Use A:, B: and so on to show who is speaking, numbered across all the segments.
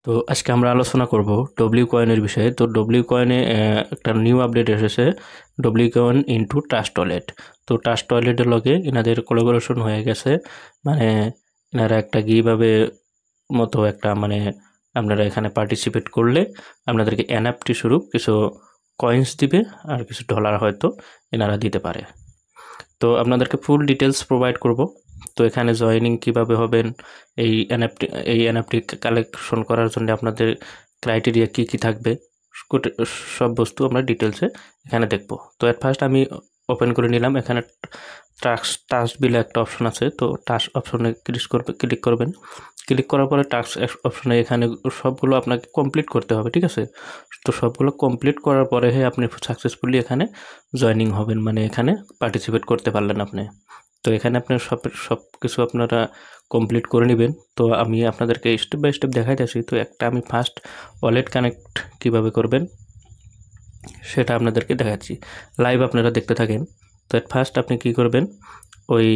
A: তো আজকে আমরা আলোচনা করব ডব্লিউ কয়েনের বিষয়ে। তো ডব্লিউ কয়েনে একটা নিউ আপডেট এসেছে, W coin into trust wallet. তো ট্রাস্ট ওয়ালেটের লগে এনাদের কোলাবোরেশন হয়ে গেছে, মানে এনারা একটা গিভঅ্যাওয়ে মতো একটা মানে আপনারা এখানে পার্টিসিপেট করলে আপনাদেরকে এনএফটি স্বরূপ কিছু কয়েন্স দিবে আর কিছু ডলার হয়তো এনারা দিতে পারে। তো আপনাদেরকে ফুল ডিটেলস প্রোভাইড করব। তো এখানে জয়েনিং কিভাবে হবেন, এই এনএফটি কালেকশন করার জন্য আপনাদের ক্রাইটেরিয়া কি কি থাকবে, সব বস্তু আমরা ডিটেলসে এখানে দেখব। তো এট ফার্স্ট আমি ওপেন করে নিলাম। এখানে টাস্ক বিলে একটা অপশন আছে, তো টাস্ক অপশনে ক্লিক করবেন। ক্লিক করার পরে টাস্ক অপশনে এখানে সবগুলো আপনাকে কমপ্লিট করতে হবে, ঠিক আছে। তো সবগুলো কমপ্লিট করার পরে আপনি সাকসেসফুলি এখানে জয়েনিং হবেন, মানে এখানে পার্টিসিপেট করতে পারলেন আপনি। তো এখানে আপনার সব কিছু আপনারা কমপ্লিট করে নেবেন। তো আমি আপনাদেরকে স্টেপ বাই স্টেপ দেখাইতেছি। তো একটা আমি ফার্স্ট ওয়ালেট কানেক্ট কিভাবে করবেন সেটা আপনাদেরকে দেখাচ্ছি, লাইভ আপনারা দেখতে থাকেন। তো এট ফার্স্ট আপনি কি করবেন, ওই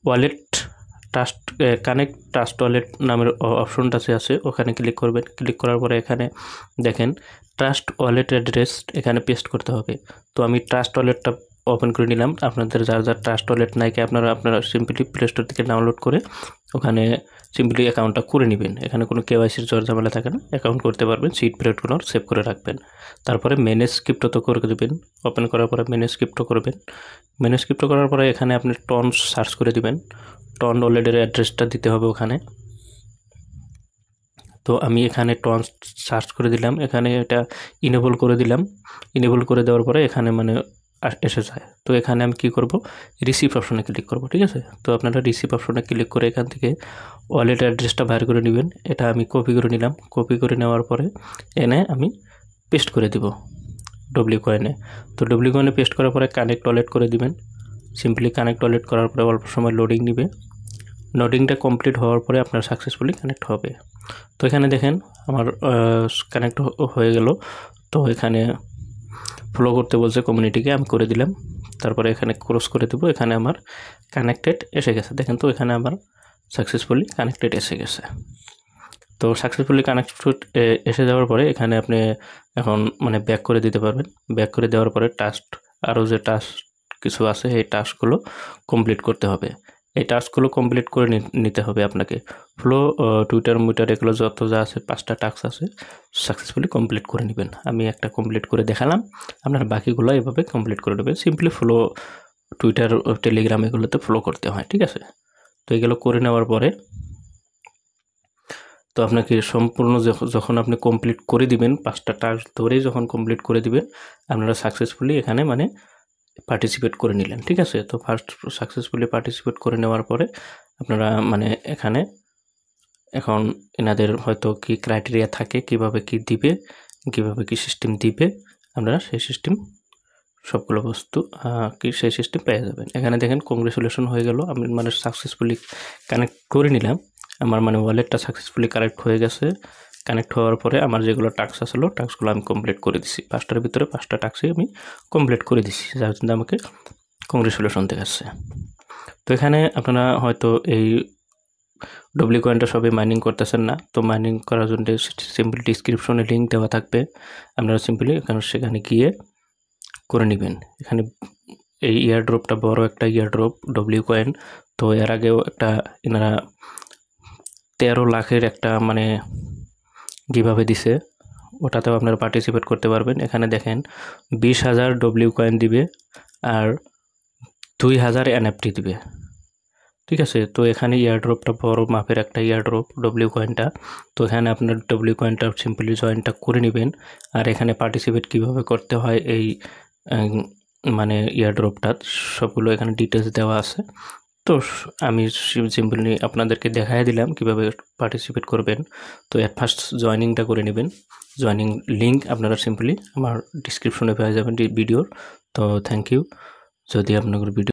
A: ওয়ালেট কানেক্ট ট্রাস্ট ওয়ালেট নামের অপশনটা আছে ওখানে ক্লিক করবেন। ক্লিক করার পরে এখানে দেখেন ট্রাস্ট ওয়ালেট অ্যাড্রেস এখানে পেস্ট করতে হবে। তো আমি ট্রাস্ট ওয়ালেটটা ওপেন করে নিলাম। আপনাদের যার ট্রাস্ট ওয়ালেট নাই কি আপনারা সিম্পলি প্লে স্টোর থেকে ডাউনলোড করে ওখানে সিম্পলি অ্যাকাউন্টটা করে নেবেন। এখানে কোনো কেওয়াইসির ঝামেলা থাকে না, অ্যাকাউন্ট করতে পারবেন, সিট পিরিয়ডগুলো সেভ করে রাখবেন। তারপরে ম্যানেজ ক্রিপ্টো তো করে দেবেন। ওপেন করার পরে ম্যানেজ ক্রিপ্টো করবেন। ম্যানেজ ক্রিপ্টো করার পরে এখানে আপনি টন সার্চ করে দিবেন, টন ওয়ালেটের অ্যাড্রেসটা দিতে হবে ওখানে। তো আমি এখানে টন সার্চ করে দিলাম, এখানে এটা ইনেবল করে দিলাম। ইনেবল করে দেওয়ার পরে এখানে মানে এসে যায়। তো এখানে আমি কি করব, রিসিভ অপশনে ক্লিক করব, ঠিক আছে। তো আপনারা রিসিভ অপশনে ক্লিক করে এখান থেকে ওয়ালেট অ্যাড্রেসটা বাইর করে নেবেন। এটা আমি কপি করে নিলাম। কপি করে নেওয়ার পরে এনে আমি পেস্ট করে দিব ডব্লিউ কয়েনে। তো ডব্লিউ কয়েনে পেস্ট করার পরে কানেক্ট ওয়ালেট করে দিবেন। সিম্পলি কানেক্ট ওয়ালেট করার পরে অল্প সময় লোডিং নিবে। লোডিংটা কমপ্লিট হওয়ার পরে আপনার সাকসেসফুলি কানেক্ট হবে। তো এখানে দেখেন আমার কানেক্ট হয়ে গেল। তো এখানে ফলো করতে বলছে কমিউনিটিকে, আমি করে দিলাম। তারপরে এখানে ক্রস করে দেবো, এখানে আমার কানেক্টেড এসে গেছে। দেখেন তো এখানে আমার সাকসেসফুলি কানেক্টেড এসে গেছে। তো সাকসেসফুলি কানেক্টেড এসে যাওয়ার পরে এখানে আপনি এখন মানে ব্যাক করে দিতে পারবেন। ব্যাক করে দেওয়ার পরে টাস্ক আরও যে টাস্ক কিছু আছে এই টাস্কগুলো কমপ্লিট করতে হবে। এই টাস্কগুলো কমপ্লিট করে নিতে হবে আপনাকে। ফ্লো, টুইটার এগুলো যত যা আছে 5টা টাস্ক আছে, সাকসেসফুলি কমপ্লিট করে নেবেন। আমি একটা কমপ্লিট করে দেখালাম, আপনার বাকিগুলো এভাবে কমপ্লিট করে নেবেন। সিম্পলি ফ্লো, টুইটার, টেলিগ্রাম এগুলোতে ফলো করতে হয়, ঠিক আছে। তো এগুলো করে নেওয়ার পরে তো আপনাকে সম্পূর্ণ যখন আপনি কমপ্লিট করে দিবেন, 5টা টাস্ক ধরেই যখন কমপ্লিট করে দিবেন আপনারা সাকসেসফুলি এখানে মানে পার্টিসিপেট করে নিলেন, ঠিক আছে। তো ফার্স্ট সাকসেসফুলি পার্টিসিপেট করে নেওয়ার পরে আপনারা মানে এখানে এখন এনাদের হয়তো কি ক্রাইটেরিয়া থাকে, কিভাবে কি দিবে, কিভাবে কি সিস্টেম দিবে, আপনারা সেই সিস্টেম সবগুলো বস্তু কি সেই সিস্টেম পেয়ে যাবেন। এখানে দেখেন কংগ্রেচুলেশন হয়ে গেল, আমি মানে সাকসেসফুলি কানেক্ট করে নিলাম। আমার মানে ওয়ালেটটা সাকসেসফুলি কানেক্ট হয়ে গেছে। কানেক্ট হওয়ার পরে আমার যেগুলো টাস্ক আসলো টাস্কগুলো আমি কমপ্লিট করে দিছি। 5টার ভিতরে 5টা টাস্কই আমি কমপ্লিট করে দিছি, যার জন্য আমাকে কংগ্রেচুলেশন দেখাচ্ছে। তো এখানে আপনারা হয়তো এই ডব্লিউ কয়েনটা সবাই মাইনিং করতেছেন না, তো মাইনিং করার জন্য সিম্পলি ডিসক্রিপশনে লিঙ্ক দেওয়া থাকবে, আপনারা সিম্পলি সেখানে গিয়ে করে নেবেন। এখানে এই ইয়ারড্রপটা বড় একটা ইয়ারড্রপ ডব্লিউ কয়েন। তো এর আগেও একটা এনারা 13 লাখের একটা মানে গিভঅ্যাওয়ে দিছে, ওটাতেও আপনারা পার্টিসিপেট করতে পারবেন। এখানে দেখেন 20,000 ডব্লিউ কয়েন দিবে আর 2,000 এনএফটি দিবে, ঠিক আছে। তো এখানে ইয়ারড্রপটা বড় মাপের একটা ইয়ারড্রপ ডব্লিউ কয়েনটা। তো এখানে আপনার ডব্লিউ কয়েনটা সিম্পলি জয়েনটা করে নেবেন। আর এখানে পার্টিসিপেট কিভাবে করতে হয় এই মানে ইয়ারড্রপটা সবগুলো এখানে ডিটেলস দেওয়া আছে। তো আমি সিম্পলি আপনাদেরকে দেখাই দিলাম কিভাবে পার্টিসিপেট করবেন। তো এট ফার্স্ট জয়েনিংটা করে নেবেন। জয়েনিং লিঙ্ক আপনারা সিম্পলি আমার ডিসক্রিপশনে পেয়ে যাবেন ভিডিওর। তো থ্যাংক ইউ। যদি আপনাদের ভিডিও